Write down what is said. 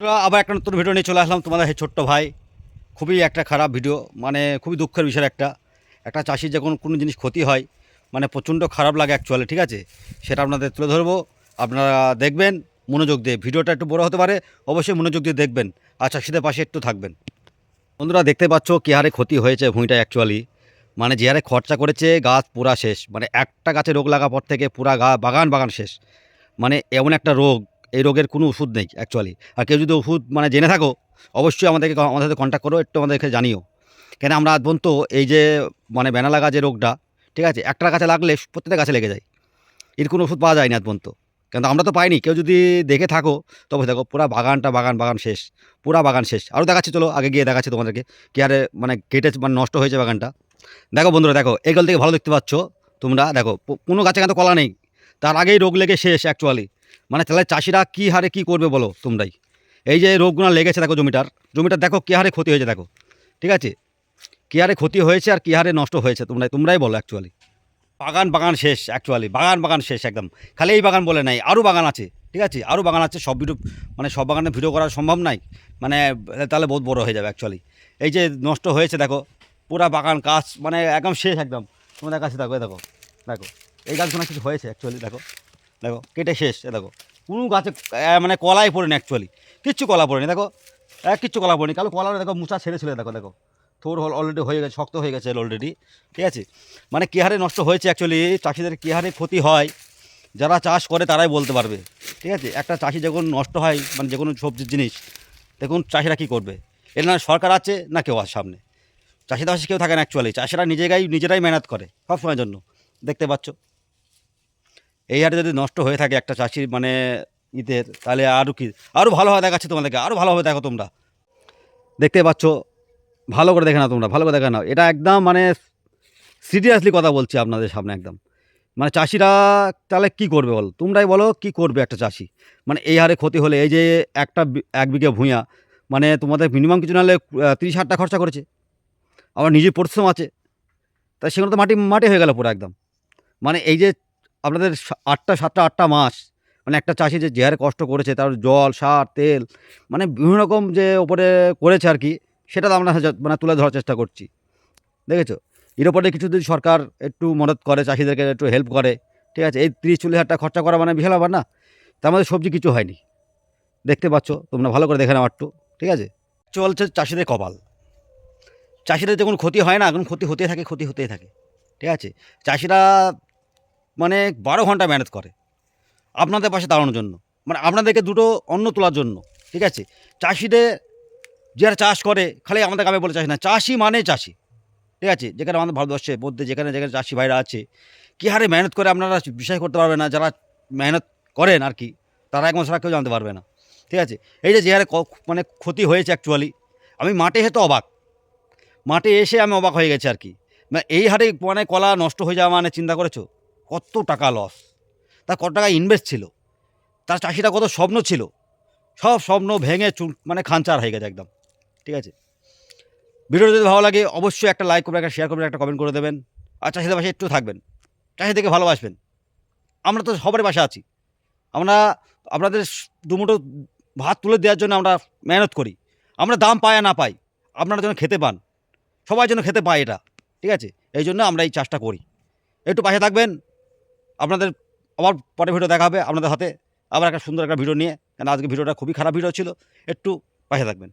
আবার একটা নতুন ভিডিও নিয়ে চলে আসলাম তোমাদের এই ছোট্ট ভাই। খুবই একটা খারাপ ভিডিও, মানে খুবই দুঃখের বিষয়। একটা চাষির যখন কোনো জিনিস ক্ষতি হয়, মানে প্রচণ্ড খারাপ লাগে অ্যাকচুয়ালি। ঠিক আছে, সেটা আপনাদের তুলে ধরবো, আপনারা দেখবেন মনোযোগ দিয়ে। ভিডিওটা একটু বড় হতে পারে, অবশ্যই মনোযোগ দিয়ে দেখবেন আর চাষিদের পাশে একটু থাকবেন। বন্ধুরা দেখতে পাচ্ছ কী হারে ক্ষতি হয়েছে ভূমিটা অ্যাকচুয়ালি। মানে যে হারে খরচা করেছে, গাছ পুরা শেষ। মানে একটা গাছে রোগ লাগা পর থেকে পুরা বাগান বাগান শেষ। মানে এমন একটা রোগ, এই রোগের কোনো ওষুধ নেই অ্যাকচুয়ালি। আর কেউ যদি ওষুধ মানে জেনে থাকো, অবশ্যই আমাদের সাথে কন্ট্যাক্ট করো, একটু আমাদেরকে জানিও। কেন আমরা আজ পর্যন্ত এই যে মানে ব্যানা লাগা যে রোগটা, ঠিক আছে, একটা গাছে লাগলে প্রত্যেকটা গাছে লেগে যায়। এর কোনো ওষুধ পাওয়া যায় না আজ পর্যন্ত। কিন্তু আমরা তো পাইনি। কেউ যদি দেখে থাকো, তবে দেখো পুরা বাগানটা বাগান বাগান শেষ, পুরা বাগান শেষ। আরও দেখাচ্ছি, চলো আগে গিয়ে দেখাচ্ছি তোমাদেরকে কী হারে মানে কেটে মানে নষ্ট হয়েছে বাগানটা। দেখো বন্ধুরা, দেখো এগুলো থেকে ভালো দেখতে পাচ্ছ তোমরা। দেখো কোনো গাছে কিন্তু কলা নেই, তার আগেই রোগ লেগে শেষ অ্যাকচুয়ালি। মানে তাহলে চাষিরা কী হারে কী করবে বলো তোমরাই। এই যে রোগগুলো লেগেছে, দেখো জমিটার দেখো কী হারে ক্ষতি হয়েছে দেখো। ঠিক আছে, কী হারে ক্ষতি হয়েছে আর কী হারে নষ্ট হয়েছে তোমরাই বলো অ্যাকচুয়ালি। বাগান বাগান শেষ অ্যাকচুয়ালি, বাগান বাগান শেষ একদম। খালি এই বাগান বলে নাই, আরও বাগান আছে। ঠিক আছে, আরও বাগান আছে। সব ভিডিও মানে সব বাগানে ভিডিও করা সম্ভব নাই, মানে তাহলে বহুত বড় হয়ে যাবে অ্যাকচুয়ালি। এই যে নষ্ট হয়েছে দেখো, পুরা বাগান গাছ মানে একদম শেষ একদম। তোমাদের কাছে দেখো, দেখো দেখো এই গাছগুলো কিছু হয়েছে অ্যাকচুয়ালি। দেখো দেখো কেটে শেষ। দেখো কোনো গাছে মানে কলাই পড়েনি অ্যাকচুয়ালি, কিচ্ছু কলা পড়েনি। দেখো কিচ্ছু কলা পড়েনি, কালো কলা দেখো মুচা ছেড়ে ছেড়ে দেখো। দেখো থোর হল অলরেডি হয়ে গেছে, শক্ত হয়ে গেছে অলরেডি। ঠিক আছে, মানে কী হারে নষ্ট হয়েছে অ্যাকচুয়ালি, চাষিদের কী হারে ক্ষতি হয় যারা চাষ করে তারাই বলতে পারবে। ঠিক আছে, একটা চাষি যখন নষ্ট হয় মানে যে কোনো সবজির জিনিস, দেখুন চাষিরা কী করবে। এর না সরকার আছে না কেউ আছে সামনে, চাষিদের পাশে কেউ থাকে না অ্যাকচুয়ালি। চাষিরা নিজেরাই মেহনত করে সব সময়ের জন্য, দেখতে পাচ্ছ। এই হারে যদি নষ্ট হয়ে থাকে একটা চাষির মানে ঈদের, তাহলে আরও কি আরও ভালো হয় দেখাচ্ছে তোমাদেরকে, আরও ভালোভাবে দেখো তোমরা। দেখতে পাচ্ছ, ভালো করে দেখে নাও তোমরা, ভালো করে দেখে নাও। এটা একদম মানে সিরিয়াসলি কথা বলছি আপনাদের সামনে একদম। মানে চাষিরা তাহলে কী করবে বলো, তোমরাই বলো কী করবে একটা চাষি। মানে এই হারে ক্ষতি হলে, এই যে এক বিঘে ভূঁইয়া, মানে তোমাদের মিনিমাম কিছু নাহলে 30,000 টাকা খরচা করেছে। আবার নিজের পরিশ্রম আছে, তাই সেগুলো তো মাটি মাটি হয়ে গেল পুরো একদম। মানে এই যে আপনাদের 7টা মাস, মানে একটা চাষি যে হারে কষ্ট করেছে, তার জল সার তেল মানে বিভিন্ন রকম যে ওপরে করেছে আর কি, সেটা তো আমরা মানে তুলে ধরার চেষ্টা করছি। দেখেছো, এর ওপরে কিছু যদি সরকার একটু মদত করে, চাষিদেরকে একটু হেল্প করে, ঠিক আছে, এই 30-40 হাজার টাকা খরচা করা মানে বিশাল ব্যাপার না। তার মধ্যে সবজি কিছু হয়নি, দেখতে পাচ্ছ তোমরা, ভালো করে দেখে নাও একটু। ঠিক আছে, চলছে চাষিদের কপাল। চাষিদের যখন ক্ষতি হয় না, এখন ক্ষতি হতেই থাকে, ক্ষতি হতেই থাকে। ঠিক আছে, চাষিরা মানে 12 ঘন্টা মেহনত করে আপনাদের পাশে দাঁড়ানোর জন্য, মানে আপনাদেরকে দুটো অন্ন তোলার জন্য। ঠিক আছে, চাষিদের যারা চাষ করে, খালি আমাদের গ্রামে বলে চাষি না, চাষি মানে চাষি। ঠিক আছে, যেখানে আমাদের ভারতবর্ষের মধ্যে যেখানে যেখানে চাষি ভাইরা আছে, কী হারে মেহনত করে আপনারা বিশ্বাস করতে পারবে না। যারা মেহনত করেন আর কি, তারা একমাত্র ছাড়া কেউ জানতে পারবে না। ঠিক আছে, এই যে হারে মানে ক্ষতি হয়েছে অ্যাকচুয়ালি, আমি মাঠে হেঁটে অবাক, মাঠে এসে আমি অবাক হয়ে গেছি আর কি। মানে এই হারে মানে কলা নষ্ট হয়ে যাওয়া মানে চিন্তা করেছো কত টাকা লস, তার কত টাকা ইনভেস্ট ছিল, তার চাষিরা কত স্বপ্ন ছিল, সব স্বপ্ন ভেঙে মানে খানচার হয়ে গেছে একদম। ঠিক আছে, ভিডিওটা যদি ভালো লাগে অবশ্যই একটা লাইক করবেন, একটা শেয়ার করবেন, একটা কমেন্ট করে দেবেন। আর চাষিদের পাশে একটু থাকবেন, চাষিদেরকে ভালোবাসবেন। আমরা তো সবারই পাশে আছি। আমরা আপনাদের দুমুঠো ভাত তুলে দেওয়ার জন্য আমরা মেহনত করি। আমরা দাম পাই আর না পাই, আপনারা যেন খেতে পান, সবাই যেন খেতে পায় এটা। ঠিক আছে, এই জন্য আমরা এই চাষটা করি। একটু পাশে থাকবেন। আপনাদের আবার পরে ভিডিও দেখা হবে আপনাদের হাতে, আবার একটা সুন্দর একটা ভিডিও নিয়ে। কেন আজকে ভিডিওটা খুবই খারাপ ভিডিও ছিল, একটু পাশে থাকবেন।